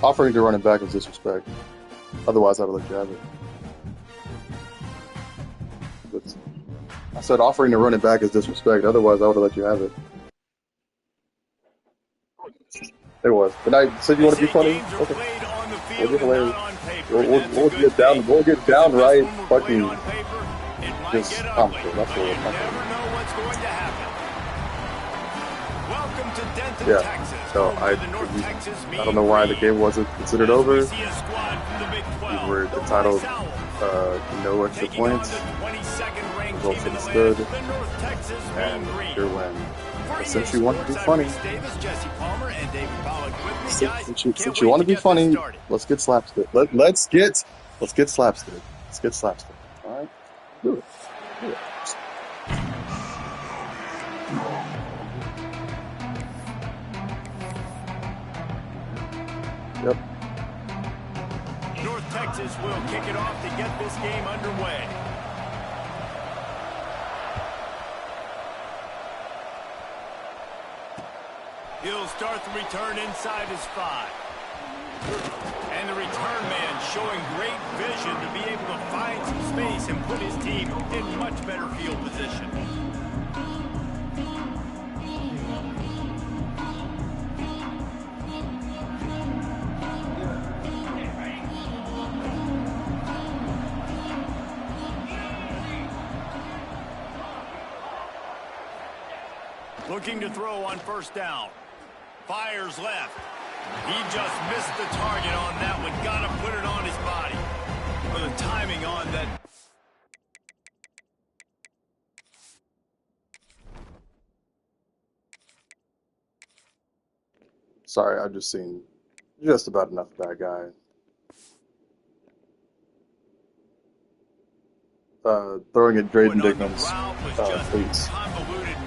Offering to run it back is disrespect. Otherwise, I would let you have it. I said offering to run it back is disrespect. Otherwise, I would have let you have it. It was. But I said you want to be funny. Okay. We'll get hilarious. We'll get down. We'll get downright fucking just comical. That's what we're talking about. Yeah. So I don't know why the game wasn't considered over. We were entitled no extra points. Results that stood, and here win. Since you want to be funny, since you want to be funny, let's get slapstick. Let's get slapstick. Let's get slapstick. All right, do it. Do it. Yep. North Texas will kick it off to get this game underway. He'll start the return inside his 5. And the return man showing great vision to be able to find some space and put his team in much better field position. Looking to throw on first down. Fires left. He just missed the target on that one. Got to put it on his body. For the timing on that. Sorry, I've just seen just about enough of that guy. Throwing at Drayden Dickman's cleats.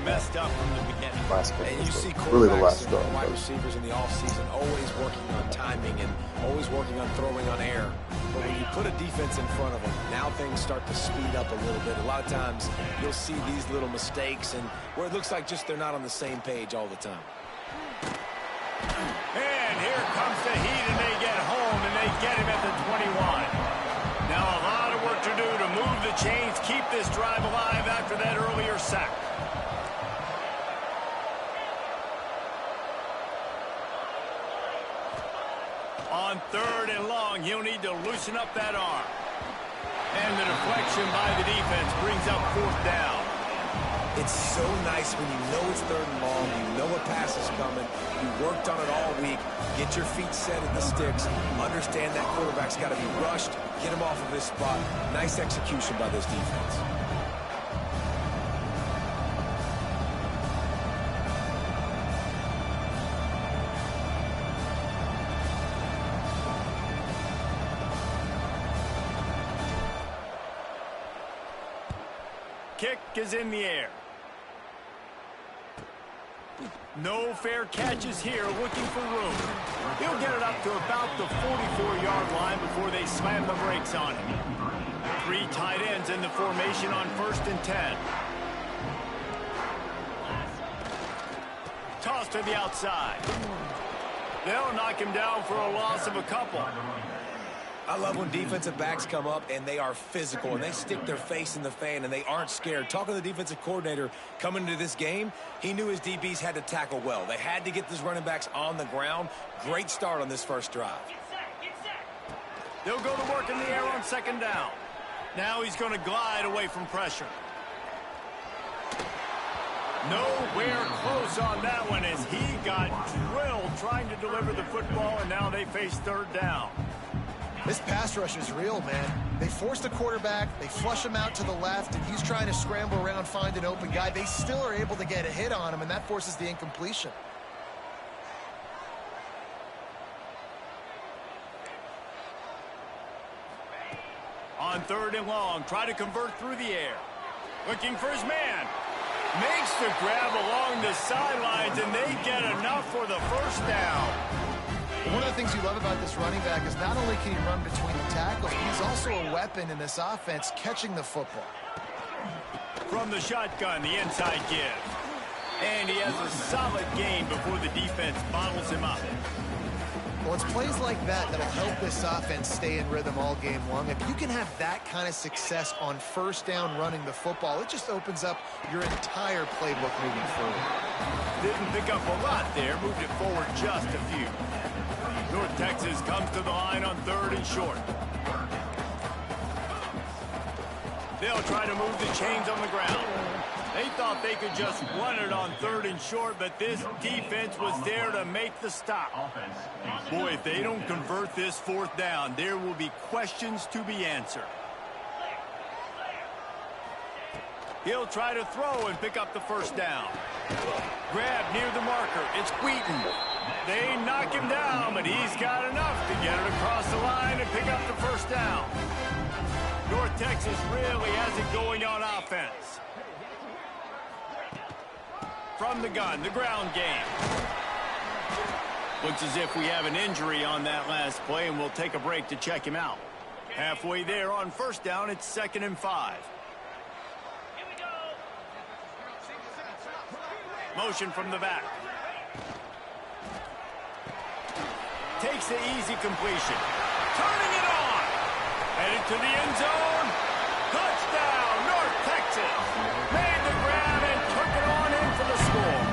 Messed up from the beginning. Last game was really the last straw. Wide receivers in the offseason always working on timing and always working on throwing on air. But when you put a defense in front of them, now things start to speed up a little bit. A lot of times you'll see these little mistakes and where it looks like just they're not on the same page all the time. And here comes the heat, and they get home, and they get him at the 21. Now a lot of work to do to move the chains, keep this drive alive after that earlier sack. On 3rd and long, he'll need to loosen up that arm. And the deflection by the defense brings up 4th down. It's so nice when you know it's 3rd and long, you know a pass is coming, you worked on it all week, get your feet set at the sticks, understand that quarterback's got to be rushed, get him off of his spot. Nice execution by this defense. Kick is in the air. No fair catches here, looking for room. He'll get it up to about the 44-yard line before they slam the brakes on him. 3 tight ends in the formation on 1st and 10. Toss to the outside. They'll knock him down for a loss of a couple. I love when defensive backs come up and they are physical and they stick their face in the fan and they aren't scared. Talking to the defensive coordinator coming into this game, he knew his DBs had to tackle well. They had to get these running backs on the ground. Great start on this first drive. They'll go to work in the air on 2nd down. Now he's going to glide away from pressure. Nowhere close on that one as he got drilled trying to deliver the football, and now they face 3rd down. This pass rush is real, man. They force the quarterback, they flush him out to the left, and he's trying to scramble around, find an open guy. They still are able to get a hit on him, and that forces the incompletion. On 3rd and long, try to convert through the air. Looking for his man. Makes the grab along the sidelines, and they get enough for the 1st down. One of the things you love about this running back is not only can he run between the tackles, but he's also a weapon in this offense, catching the football. From the shotgun, the inside give. And he has a solid gain before the defense bottles him up. Well, it's plays like that that'll help this offense stay in rhythm all game long. If you can have that kind of success on first down running the football, it just opens up your entire playbook moving forward. Didn't pick up a lot there, moved it forward just a few. North Texas comes to the line on 3rd and short. They'll try to move the chains on the ground. They thought they could just run it on 3rd and short, but this defense was there to make the stop. Boy, if they don't convert this 4th down, there will be questions to be answered. He'll try to throw and pick up the 1st down. Grab near the marker. It's Wheaton. They knock him down, but he's got enough to get it across the line and pick up the 1st down. North Texas really has it going on offense. From the gun, the ground game. Looks as if we have an injury on that last play, and we'll take a break to check him out. Halfway there on 1st down, it's 2nd and 5. Motion from the back. Takes the easy completion. Turning it on. Headed to the end zone. Touchdown, North Texas. Made the grab and took it on in for the score.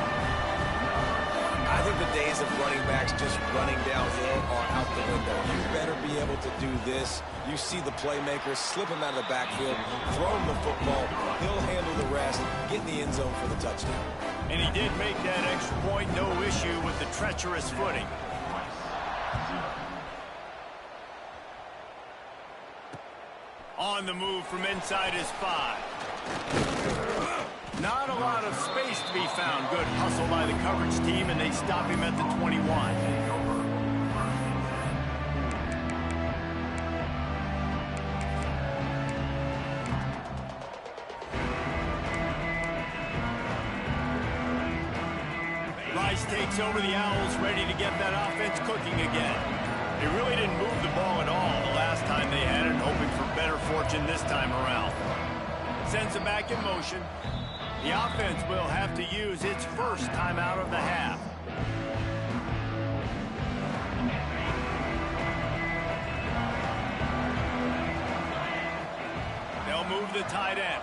I think the days of running backs just running downhill are out the window. You better be able to do this. You see the playmaker, slip him out of the backfield, throw him the football. He'll handle the rest, get in the end zone for the touchdown. And he did make that extra point, no issue with the treacherous footing. On the move from inside his 5. Not a lot of space to be found. Good hustle by the coverage team, and they stop him at the 21. Rice takes over the Owls, ready to get that offense cooking again. They really didn't move the ball at all the last time they had it, hoping for better fortune this time around. Sends it back in motion. The offense will have to use its first timeout of the half. They'll move the tight end.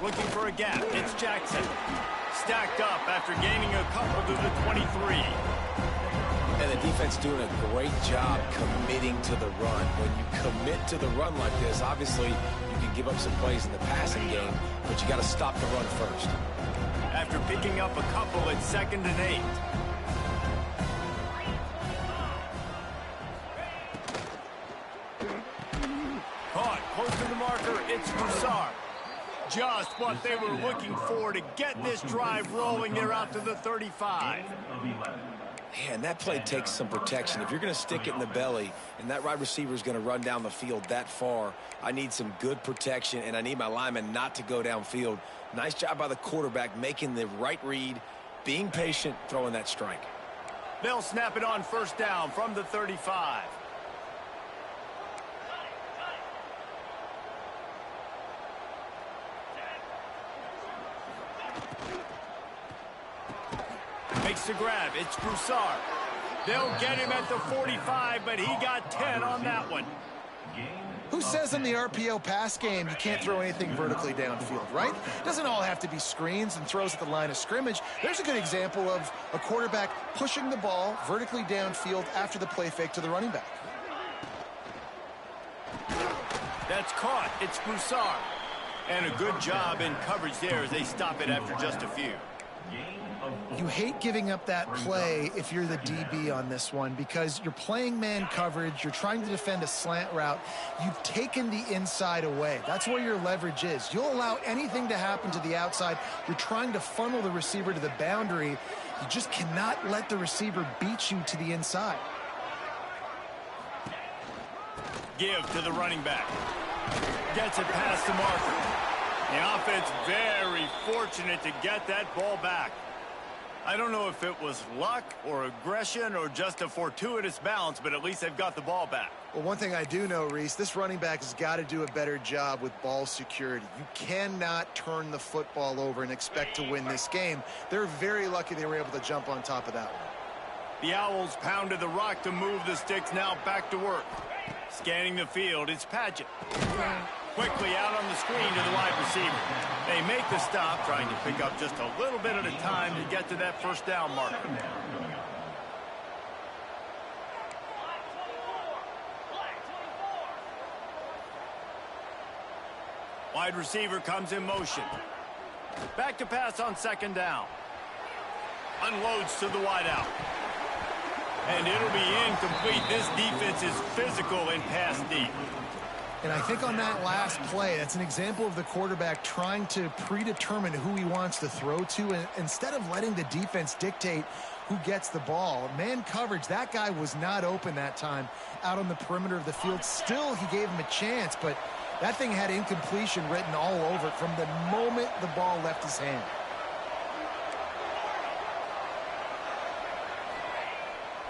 Looking for a gap. It's Jackson. Stacked up after gaining a couple to the 23. And the defense doing a great job committing to the run. When you commit to the run like this, obviously you can give up some plays in the passing game, but you got to stop the run first. After picking up a couple, it's 2nd and 8. Caught close to the marker. It's Broussard. Just what they were looking for to get this drive rolling. They're out to the 35. Man, that play takes some protection. If you're going to stick it in the belly and that wide receiver is going to run down the field that far, I need some good protection, and I need my lineman not to go downfield. Nice job by the quarterback making the right read, being patient, throwing that strike. They'll snap it on 1st down from the 35. Makes the grab. It's Broussard. They'll get him at the 45, but he got 10 on that one. Who says in the RPO pass game you can't throw anything vertically downfield, right? Doesn't all have to be screens and throws at the line of scrimmage. There's a good example of a quarterback pushing the ball vertically downfield after the play fake to the running back. That's caught. It's Broussard. And a good job in coverage there as they stop it after just a few. You hate giving up that play if you're the DB on this one because you're playing man coverage. You're trying to defend a slant route. You've taken the inside away. That's where your leverage is. You'll allow anything to happen to the outside. You're trying to funnel the receiver to the boundary. You just cannot let the receiver beat you to the inside. Give to the running back. Gets it past the marker. The offense very fortunate to get that ball back. I don't know if it was luck or aggression or just a fortuitous bounce, but at least they've got the ball back. Well, one thing I do know, Reese, this running back has got to do a better job with ball security. You cannot turn the football over and expect to win this game. They're very lucky they were able to jump on top of that one. The Owls pounded the rock to move the sticks, now back to work. Scanning the field, it's Paget. Quickly out on the screen to the wide receiver. They make the stop, trying to pick up just a little bit at a time to get to that first down marker. Wide receiver comes in motion. Back to pass on second down. Unloads to the wideout. And it'll be incomplete. This defense is physical and pass deep. And I think on that last play, that's an example of the quarterback trying to predetermine who he wants to throw to, and instead of letting the defense dictate who gets the ball. Man coverage, that guy was not open that time out on the perimeter of the field. Still, he gave him a chance, but that thing had incompletion written all over it from the moment the ball left his hand.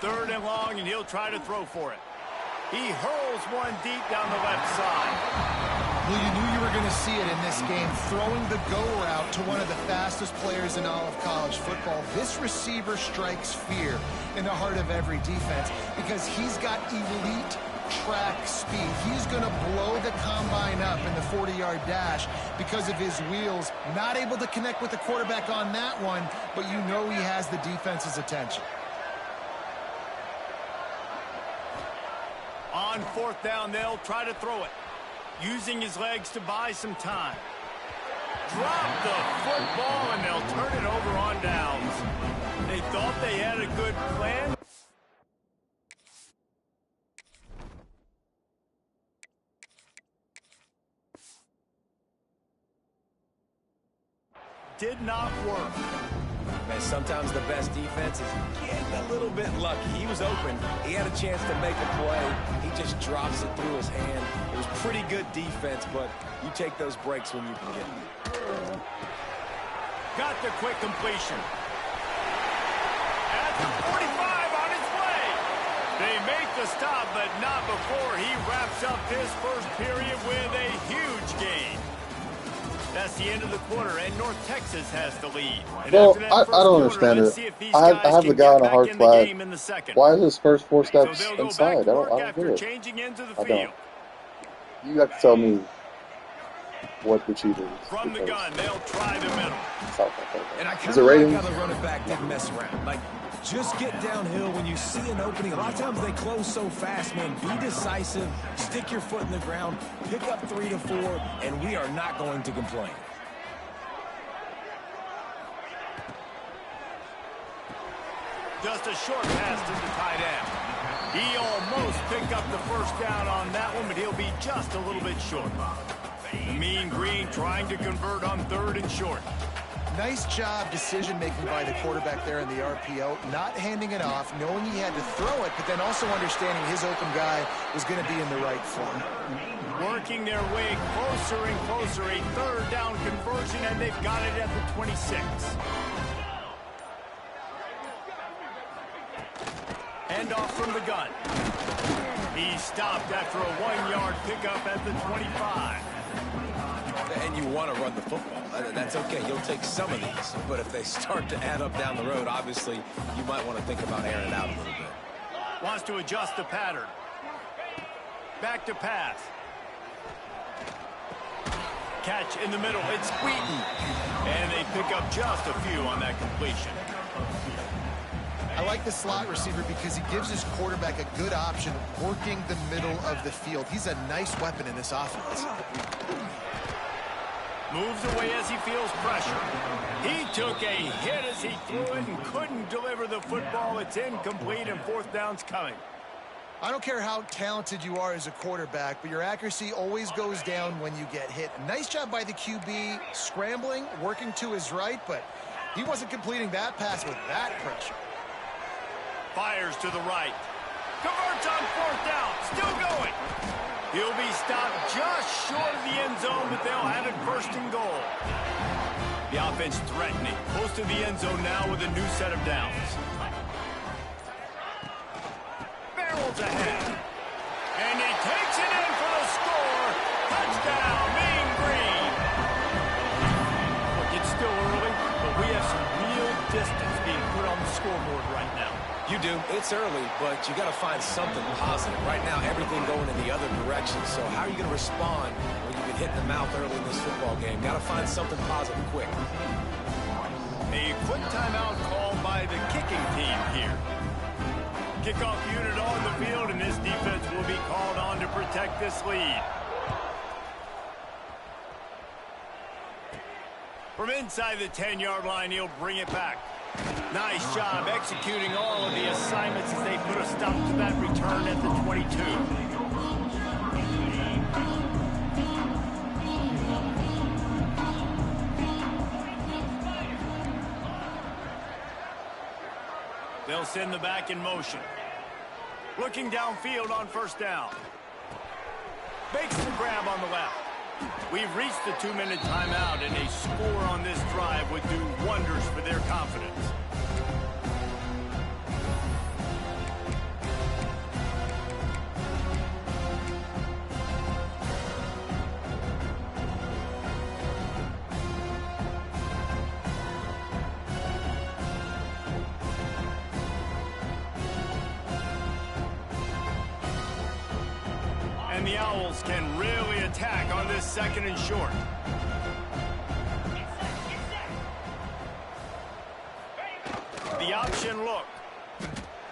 Third and long, and he'll try to throw for it. He hurls one deep down the left side. Well, you knew you were going to see it in this game, throwing the go route to one of the fastest players in all of college football. This receiver strikes fear in the heart of every defense because he's got elite track speed. He's going to blow the combine up in the 40-yard dash because of his wheels. Not able to connect with the quarterback on that one, but you know he has the defense's attention. On fourth down, they'll try to throw it. Using his legs to buy some time. Drop the football, and they'll turn it over on downs. They thought they had a good plan. Did not work. Man, sometimes the best defense is getting a little bit lucky. He was open. He had a chance to make a play. He just drops it through his hand. It was pretty good defense, but you take those breaks when you can get them. Got the quick completion. At the 45 on its way. They make the stop, but not before he wraps up this first period with a huge gain. That's the end of the quarter, and North Texas has the lead. And well, I don't understand it. I have the guy on a hard flag. Why is his first 4 steps inside? I don't get it. I don't. You have to tell me what the cheater is. From the gun, they'll try the middle. And I kind of like how the running back didn't mess around. Like, just get downhill when you see an opening. A lot of times they close so fast, man. Be decisive, stick your foot in the ground, pick up 3 to 4, and we are not going to complain. Just a short pass to the tight end. He almost picked up the first down on that one, but he'll be just a little bit short. The Mean Green trying to convert on 3rd and short. Nice job decision-making by the quarterback there in the RPO, not handing it off, knowing he had to throw it, but then also understanding his open guy was going to be in the right form. Working their way closer and closer, a 3rd down conversion, and they've got it at the 26. Hand off from the gun. He stopped after a 1-yard pickup at the 25. And you want to run the football. That's okay. You'll take some of these. But if they start to add up down the road, obviously, you might want to think about airing it out a little bit. Wants to adjust the pattern. Back to pass. Catch in the middle. It's Wheaton. And they pick up just a few on that completion. I like the slot receiver because he gives his quarterback a good option working the middle of the field. He's a nice weapon in this offense. Moves away as he feels pressure. He took a hit as he threw it and couldn't deliver the football. It's incomplete, and 4th down's coming. I don't care how talented you are as a quarterback, but your accuracy always goes down when you get hit. Nice job by the QB scrambling, working to his right, but he wasn't completing that pass with that pressure. Fires to the right. Converts on 4th down. Still going. He'll be stopped just short of the end zone, but they'll have it 1st and goal. The offense threatening. Close to the end zone now with a new set of downs. Barrels ahead. And he takes it in for the score. Touchdown, Mean Green. Look, it's still early, but we have some real distance being put on the scoreboard right now. You do. It's early, but you got to find something positive. Right now, everything going in the other direction. So how are you going to respond when you get hit in the mouth early in this football game? Got to find something positive quick. A quick timeout called by the kicking team here. Kickoff unit on the field, and this defense will be called on to protect this lead. From inside the 10-yard line, he'll bring it back. Nice job executing all of the assignments as they put a stop to that return at the 22. They'll send the back in motion. Looking downfield on first down. Makes the grab on the left. We've reached the 2-minute timeout, and a score on this drive would do wonders for their confidence. And the Owls can really attack on this second and short. The option look.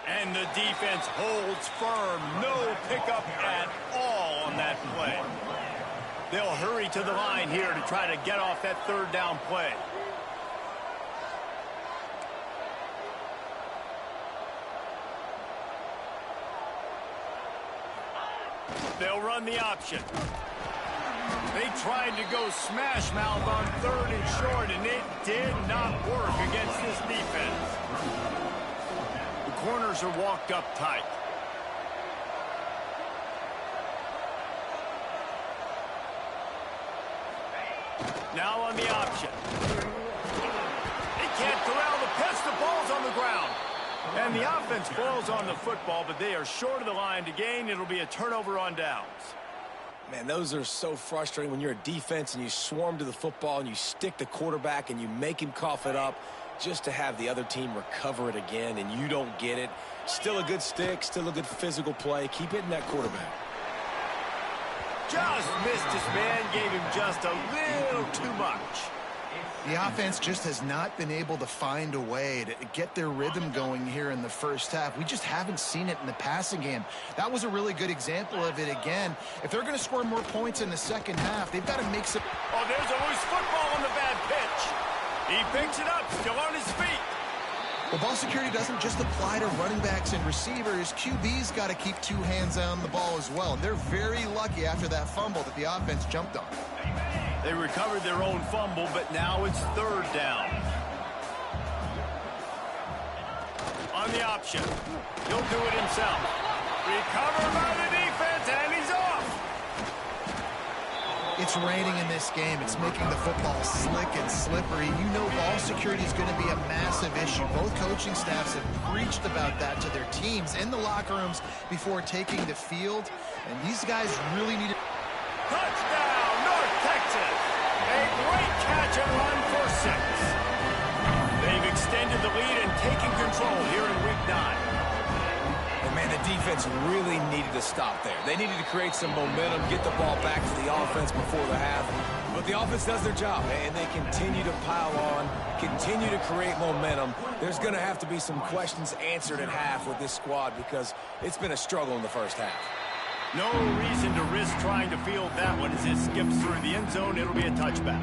And the defense holds firm. No pickup at all on that play. They'll hurry to the line here to try to get off that third down play. They'll run the option. They tried to go smash mouth on third and short, and it did not work against this defense. The corners are walked up tight. Now on the option. They can't corral the pitch. The ball's on the ground. And the offense falls on the football, but they are short of the line to gain. It'll be a turnover on downs. Man, those are so frustrating when you're a defense and you swarm to the football and you stick the quarterback and you make him cough it up just to have the other team recover it again and you don't get it. Still a good stick, still a good physical play. Keep hitting that quarterback. Just missed his man, gave him just a little too much. The offense just has not been able to find a way to get their rhythm going here in the first half. We just haven't seen it in the passing game. That was a really good example of it again. If they're going to score more points in the second half, they've got to make some... Oh, there's a loose football on the bad pitch. He picks it up, still on his feet. Well, ball security doesn't just apply to running backs and receivers. QB's got to keep two hands on the ball as well. And they're very lucky after that fumble that the offense jumped on. They recovered their own fumble, but now it's third down. On the option. He'll do it himself. Recovered by the defense, and he's off. It's raining in this game. It's making the football slick and slippery. You know ball security is going to be a massive issue. Both coaching staffs have preached about that to their teams in the locker rooms before taking the field. And these guys really need to... Touchdown, North Texas. A great catch and run for 6. They've extended the lead and taken control here in Week 9. And man, the defense really needed to stop there. They needed to create some momentum, get the ball back to the offense before the half. But the offense does their job, and they continue to pile on, continue to create momentum. There's going to have to be some questions answered at half with this squad because it's been a struggle in the first half. No reason to risk trying to field that one as it skips through the end zone. It'll be a touchback.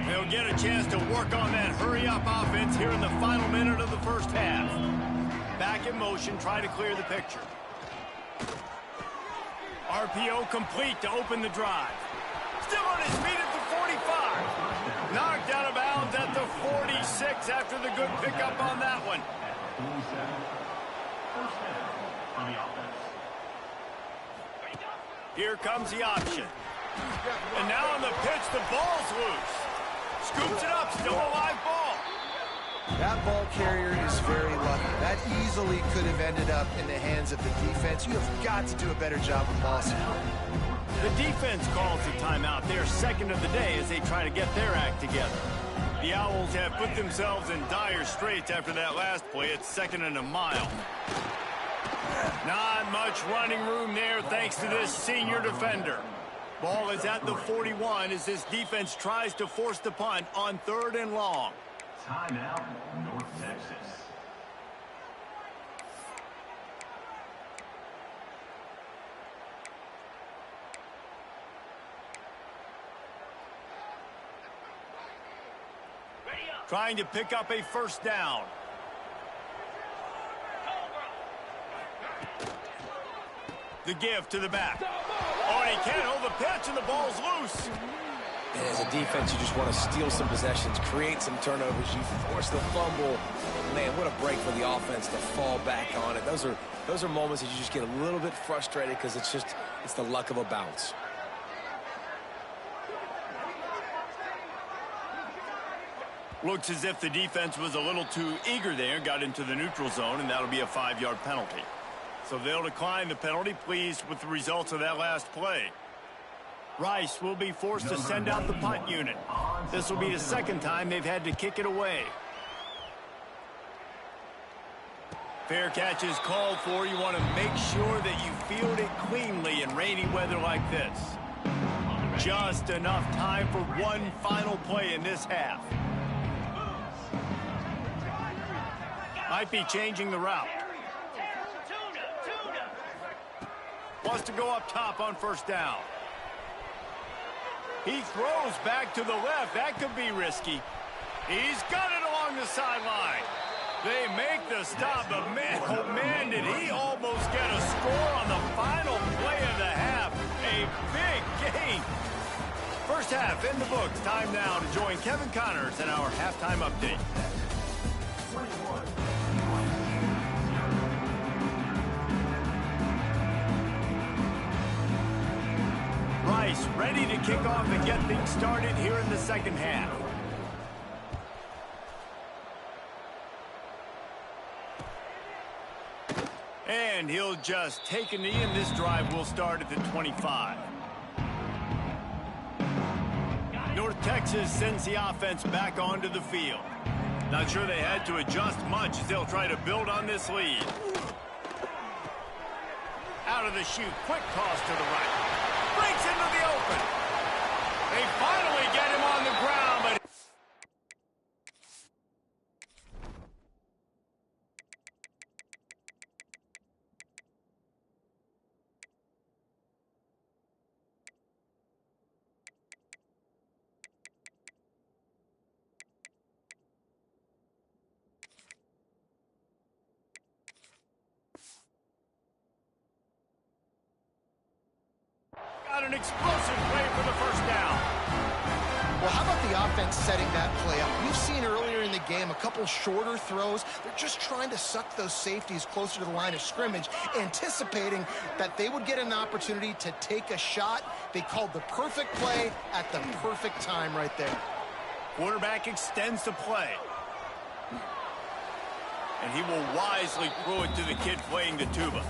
They'll get a chance to work on that hurry-up offense here in the final minute of the first half. Back in motion, try to clear the picture. RPO complete to open the drive. Still on his feet at the 45. Knocked out of bounds at the 46 after the good pickup on that one. Here comes the option. And now on the pitch, the ball's loose. Scoops it up, still a live ball. That ball carrier is very lucky. That easily could have ended up in the hands of the defense. You have got to do a better job with ball security. The defense calls a timeout. They're second of the day as they try to get their act together. The Owls have put themselves in dire straits after that last play. It's 2nd and a mile. Not much running room there thanks to this senior defender. Ball is at the 41 as this defense tries to force the punt on 3rd and long. Timeout, North Texas. Trying to pick up a first down. The give to the back. Oh, and he can't hold the pitch, and the ball's loose. And as a defense, you just want to steal some possessions, create some turnovers. You force the fumble. Man, what a break for the offense to fall back on it. Those are moments that you just get a little bit frustrated because it's the luck of a bounce. Looks as if the defense was a little too eager there, got into the neutral zone, and that'll be a 5-yard penalty. So they'll decline the penalty, pleased with the results of that last play. Rice will be forced to send out the punt unit. This will be the 2nd time they've had to kick it away. Fair catch is called for. You want to make sure that you field it cleanly in rainy weather like this. Just enough time for one final play in this half. Might be changing the route. Wants to go up top on 1st down. He throws back to the left. That could be risky. He's got it along the sideline. They make the stop, but man, oh man, did he almost get a score on the final play of the half. A big gain. First half in the books. Time now to join Kevin Connors in our halftime update. Rice ready to kick off and get things started here in the 2nd half. And he'll just take a knee, and this drive will start at the 25. North Texas sends the offense back onto the field. Not sure they had to adjust much as they'll try to build on this lead. Out of the chute, quick toss to the right. Breaks into the open. They finally get him on the ground, but got an explosive play for the first down. Well, how about the offense setting that play up? We've seen earlier in the game a couple shorter throws. They're just trying to suck those safeties closer to the line of scrimmage, anticipating that they would get an opportunity to take a shot. They called the perfect play at the perfect time right there. Quarterback extends the play. And he will wisely throw it to the kid playing the tuba.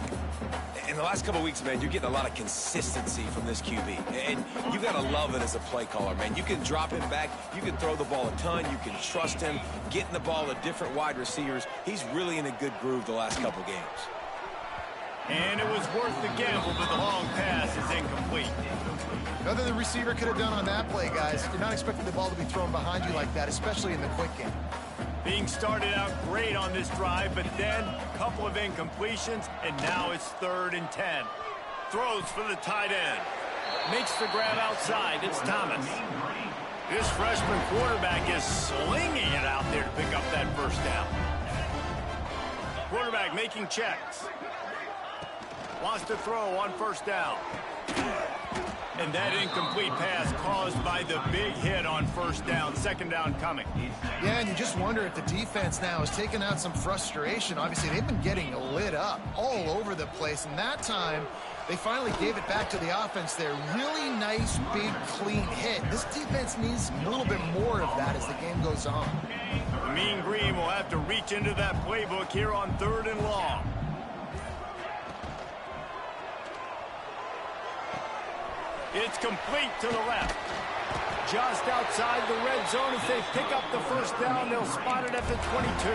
In the last couple of weeks, man, you're getting a lot of consistency from this QB. And you got to love it as a play caller, man. You can drop him back. You can throw the ball a ton. You can trust him, getting the ball to different wide receivers. He's really in a good groove the last couple of games. And it was worth the gamble, but the long pass is incomplete. Nothing the receiver could have done on that play, guys. You're not expecting the ball to be thrown behind you like that, especially in the quick game. Being started out great on this drive, but then a couple of incompletions, and now it's 3rd and 10. Throws for the tight end. Makes the grab outside. It's Thomas. This freshman quarterback is slinging it out there to pick up that first down. Quarterback making checks. Wants to throw on 1st down. And that incomplete pass caused by the big hit on first down, second down coming. Yeah, and you just wonder if the defense now is taking out some frustration. Obviously, they've been getting lit up all over the place, and that time they finally gave it back to the offense there. Really nice, big, clean hit. This defense needs a little bit more of that as the game goes on. The Mean Green will have to reach into that playbook here on 3rd and long. It's complete to the left. Just outside the red zone. If they pick up the first down, they'll spot it at the 22.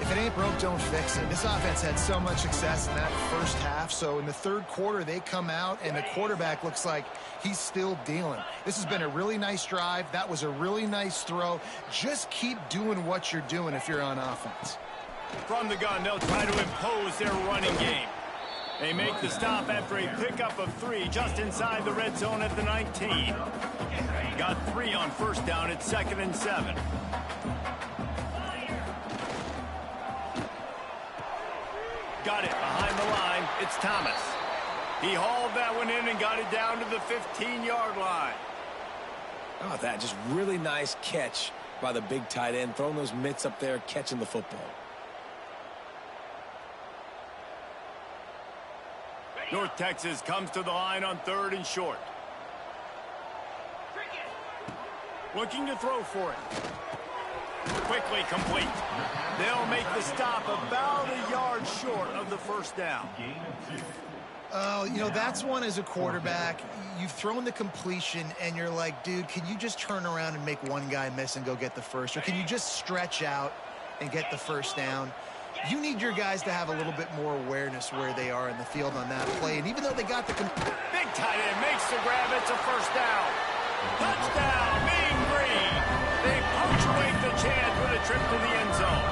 If it ain't broke, don't fix it. This offense had so much success in that first half, so in the third quarter, they come out, and the quarterback looks like he's still dealing. This has been a really nice drive. That was a really nice throw. Just keep doing what you're doing if you're on offense. From the gun, they'll try to impose their running game. They make the stop after a pickup of 3 just inside the red zone at the 19. Got 3 on first down at 2nd and 7. Got it behind the line. It's Thomas. He hauled that one in and got it down to the 15-yard line. Oh, that just really nice catch by the big tight end, throwing those mitts up there, catching the football. North Texas comes to the line on 3rd and short. Looking to throw for it. Quickly complete. They'll make the stop about a yard short of the first down. Oh, you know, that's one as a quarterback. You've thrown the completion, and you're like, dude, can you just turn around and make one guy miss and go get the first? Or can you just stretch out and get the first down? You need your guys to have a little bit more awareness where they are in the field on that play. And even though they got the... Big tight end makes the grab. It's a first down. Touchdown, Mean Green. They punctuate the chance with a trip to the end zone.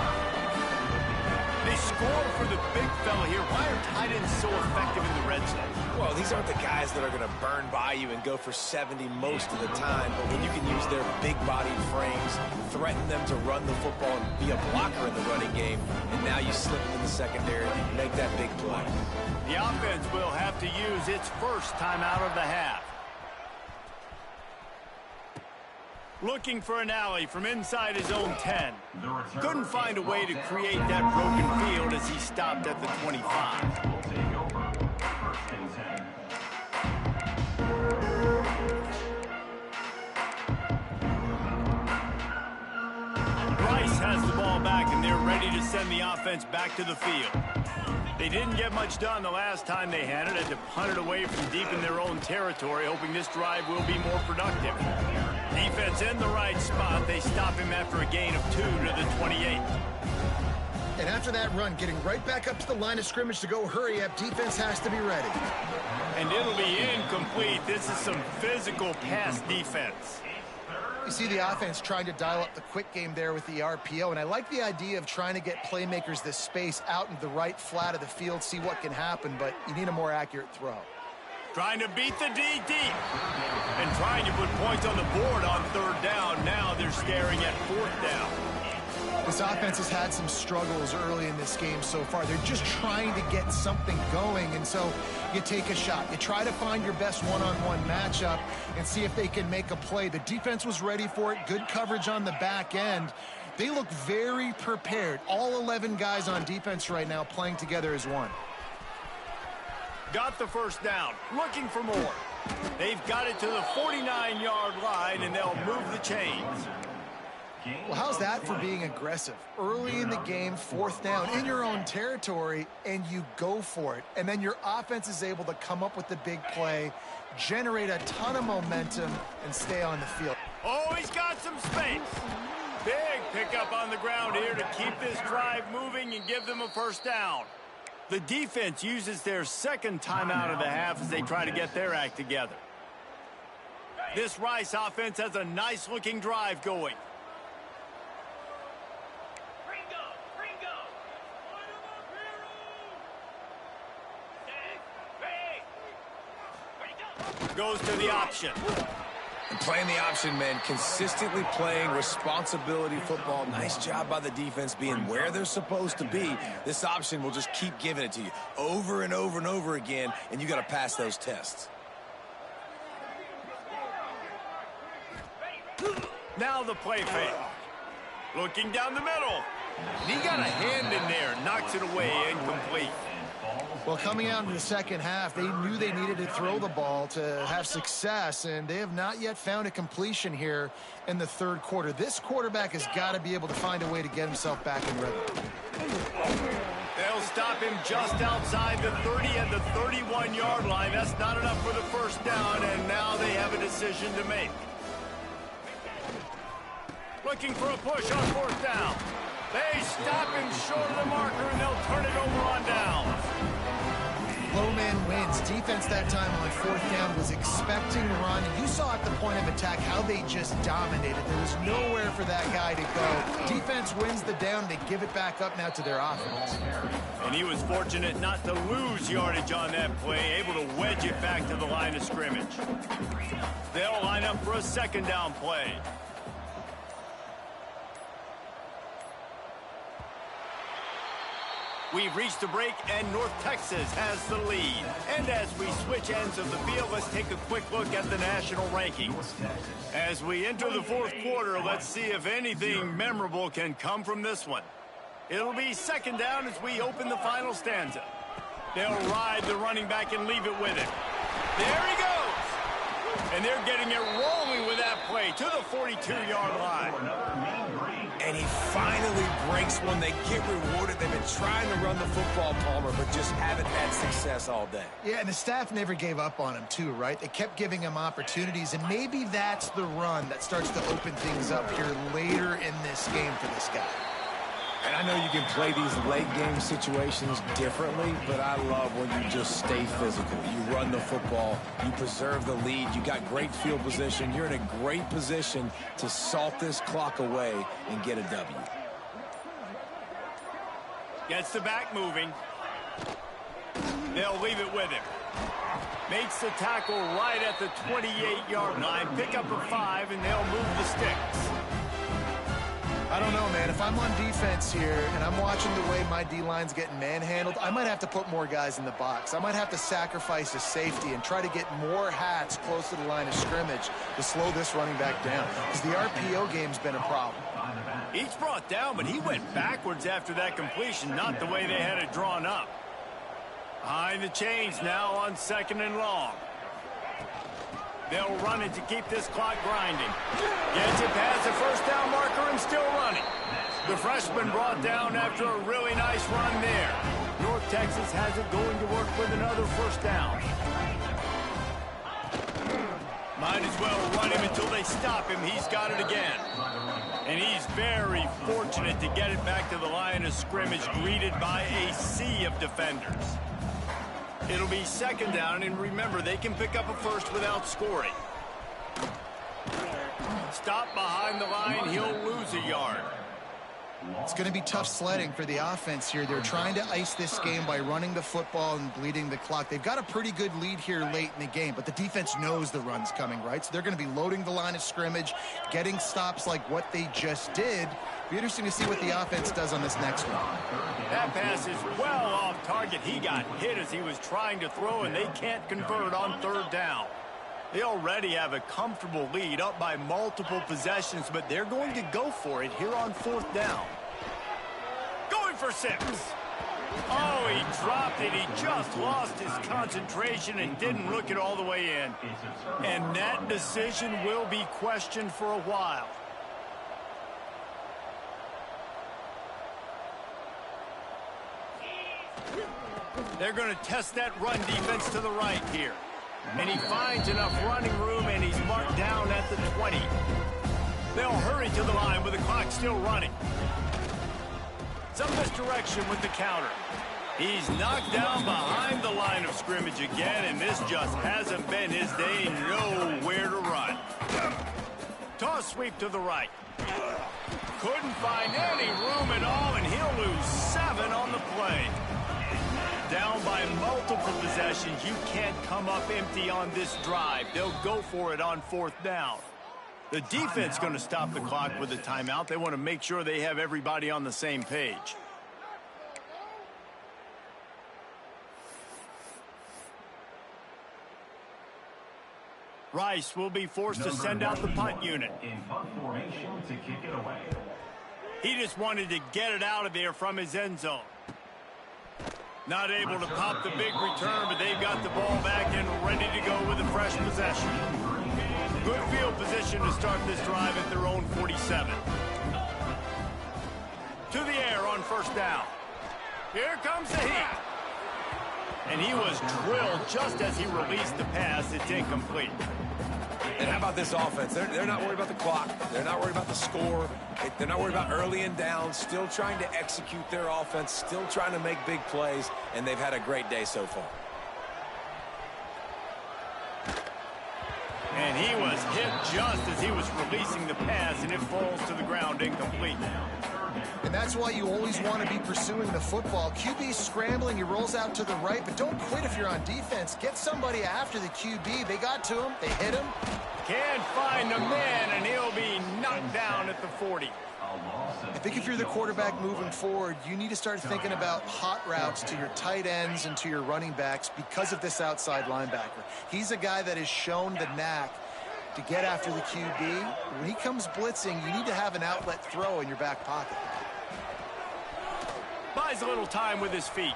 They score for the big fella here. Why are tight ends so effective in the red zone? Well, these aren't the guys that are going to burn by you and go for 70 most of the time, but when you can use their big-bodied frames, threaten them to run the football and be a blocker in the running game, and now you slip them in the secondary and make that big play. The offense will have to use its first timeout of the half. Looking for an alley from inside his own 10. Couldn't find a way to create that broken field as he stopped at the 25. Rice has the ball back, and they're ready to send the offense back to the field. They didn't get much done the last time they had it. Had to punt it away from deep in their own territory, hoping this drive will be more productive. Defense in the right spot. They stop him after a gain of 2 to the 28. And after that run, getting right back up to the line of scrimmage to go hurry up, defense has to be ready. And it'll be incomplete. This is some physical pass defense. You see the offense trying to dial up the quick game there with the RPO, and I like the idea of trying to get playmakers this space out in the right flat of the field, see what can happen, but you need a more accurate throw. Trying to beat the D deep. And trying to put points on the board on 3rd down. Now they're staring at 4th down. This offense has had some struggles early in this game so far. They're just trying to get something going, and so you take a shot. You try to find your best one-on-one matchup and see if they can make a play. The defense was ready for it. Good coverage on the back end. They look very prepared. All 11 guys on defense right now playing together as one. Got the first down. Looking for more. They've got it to the 49-yard line, and they'll move the chains. Well, how's that for being aggressive? Early in the game, 4th down in your own territory, and you go for it. And then your offense is able to come up with the big play, generate a ton of momentum, and stay on the field. Oh, he's got some space. Big pickup on the ground here to keep this drive moving and give them a first down. The defense uses their second timeout of the half as they try to get their act together. This Rice offense has a nice-looking drive going. Goes to the option. And playing the option, man, consistently playing responsibility football. Nice job by the defense being where they're supposed to be. This option will just keep giving it to you over and over and over again, and you got to pass those tests. Now the play fake. Looking down the middle. He got a hand in there, knocks it away, incomplete. Well, coming out into the second half, they knew they needed to throw the ball to have success, and they have not yet found a completion here in the third quarter. This quarterback has got to be able to find a way to get himself back in rhythm. They'll stop him just outside the 30 and the 31-yard line. That's not enough for the first down, and now they have a decision to make. Looking for a push on fourth down. They stop him short of the marker, and they'll turn it over on down. Low man wins. Defense that time on fourth down was expecting the run. You saw at the point of attack how they just dominated. There was nowhere for that guy to go. Defense wins the down. They give it back up now to their offense. And he was fortunate not to lose yardage on that play, able to wedge it back to the line of scrimmage. They'll line up for a second down play. We've reached a break, and North Texas has the lead. And as we switch ends of the field, let's take a quick look at the national rankings. As we enter the fourth quarter, let's see if anything memorable can come from this one. It'll be second down as we open the final stanza. They'll ride the running back and leave it with him. There he goes! And they're getting it rolling with that play to the 42-yard line. And he finally breaks one. They get rewarded. They've been trying to run the football, Palmer, but just haven't had success all day. Yeah, and the staff never gave up on him, too, right? They kept giving him opportunities, and maybe that's the run that starts to open things up here later in this game for this guy. And I know you can play these late-game situations differently, but I love when you just stay physical. You run the football, you preserve the lead, you got great field position. You're in a great position to salt this clock away and get a W. Gets the back moving. They'll leave it with him. Makes the tackle right at the 28-yard line. Pick up a 5, and they'll move the sticks. I don't know, man. If I'm on defense here and I'm watching the way my D-line's getting manhandled, I might have to put more guys in the box. I might have to sacrifice a safety and try to get more hats close to the line of scrimmage to slow this running back down, because the RPO game's been a problem. He's brought down, but he went backwards after that completion, not the way they had it drawn up. Behind the chains now on second and long. They'll run it to keep this clock grinding. Gets it past the first down marker and still running. The freshman brought down after a really nice run there. North Texas has it going to work with another first down. Might as well run him until they stop him. He's got it again. And he's very fortunate to get it back to the line of scrimmage, greeted by a sea of defenders. It'll be second down, and remember, they can pick up a first without scoring. Stop behind the line, he'll lose a yard. It's going to be tough sledding for the offense here. They're trying to ice this game by running the football and bleeding the clock. They've got a pretty good lead here late in the game, but the defense knows the run's coming, right? So they're going to be loading the line of scrimmage, getting stops like what they just did. Be interesting to see what the offense does on this next one. That pass is well off target. He got hit as he was trying to throw, and they can't convert on third down. They already have a comfortable lead, up by multiple possessions, but they're going to go for it here on fourth down. Going for 6. Oh, he dropped it. He just lost his concentration and didn't look it all the way in. And that decision will be questioned for a while. They're going to test that run defense to the right here. And he finds enough running room, and he's marked down at the 20. They'll hurry to the line with the clock still running. Some misdirection with the counter. He's knocked down behind the line of scrimmage again, and this just hasn't been his day. Nowhere to run. Toss sweep to the right. Couldn't find any room at all, and he'll lose 7 on the play. Down by multiple possessions, you can't come up empty on this drive. They'll go for it on fourth down. The defense going to stop the clock with a timeout. They want to make sure they have everybody on the same page. Rice will be forced to send out the punt unit. In punt formation to kick it away. He just wanted to get it out of there from his end zone. Not able to pop the big return, but they've got the ball back and ready to go with a fresh possession. Good field position to start this drive at their own 47. To the air on first down. Here comes the heat. And he was drilled just as he released the pass. It's incomplete. And how about this offense? They're not worried about the clock. They're not worried about the score. They're not worried about early and down. Still trying to execute their offense. Still trying to make big plays. And they've had a great day so far. And he was hit just as he was releasing the pass, and it falls to the ground incomplete. And that's why you always want to be pursuing the football. QB's scrambling, he rolls out to the right, but don't quit if you're on defense. Get somebody after the QB. They got to him, they hit him. Can't find the man, and he'll be knocked down at the 40. I think if you're the quarterback moving forward, you need to start thinking about hot routes to your tight ends and to your running backs because of this outside linebacker. He's a guy that has shown the knack to get after the QB. When he comes blitzing, you need to have an outlet throw in your back pocket. Buys a little time with his feet.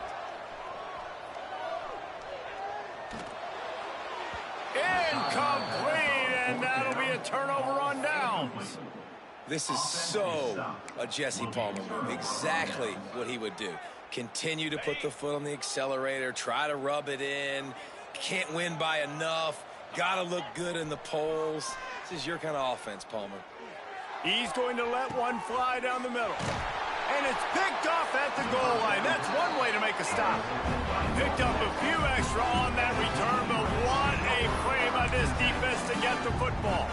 Incomplete, and that'll be a turnover on downs. This is so a Jesse Palmer move. Exactly what he would do. Continue to put the foot on the accelerator, try to rub it in. Can't win by enough. Got to look good in the polls. This is your kind of offense, Palmer. He's going to let one fly down the middle. And it's picked off at the goal line. That's one way to make a stop. Picked up a few extra on that return, but what a play by this defense to get the football.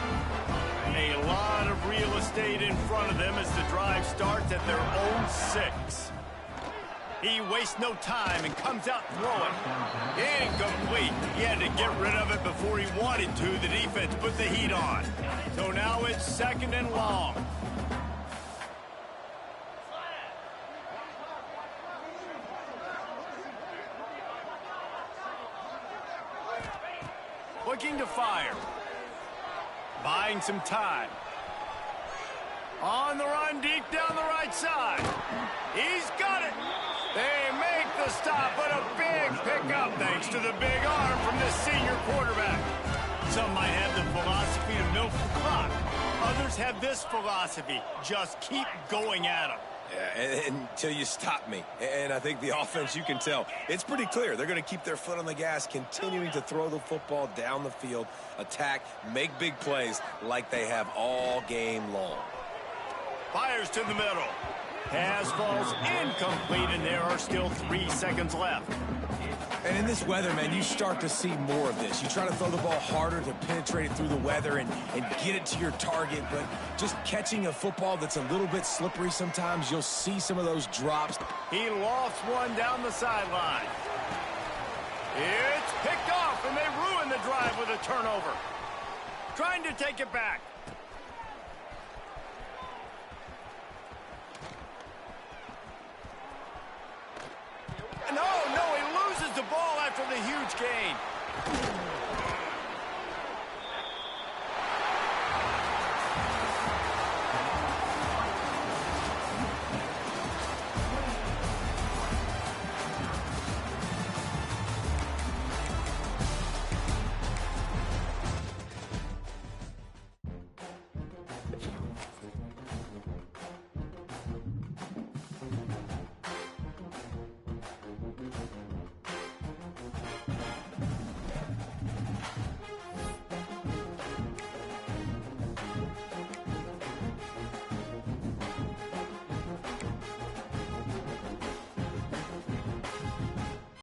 A lot of real estate in front of them as the drive starts at their own 6. He wastes no time and comes out throwing. Incomplete. He had to get rid of it before he wanted to. The defense put the heat on. So now it's 2nd and long. Looking to fire. Buying some time. On the run deep down the right side. He's got it. They make the stop, but a big pickup thanks to the big arm from this senior quarterback. Some might have the philosophy to milk the clock. Others have this philosophy. Just keep going at them. Yeah, until you stop me. And I think the offense, you can tell, it's pretty clear. They're going to keep their foot on the gas, continuing to throw the football down the field, attack, make big plays like they have all game long. Fires to the middle. Pass falls incomplete, and there are still 3 seconds left. And in this weather, man, you start to see more of this. You try to throw the ball harder to penetrate it through the weather and get it to your target, but just catching a football that's a little bit slippery sometimes, you'll see some of those drops. He lofts one down the sideline. It's picked off, and they ruin the drive with a turnover. Trying to take it back. No, he loses the ball after the huge gain.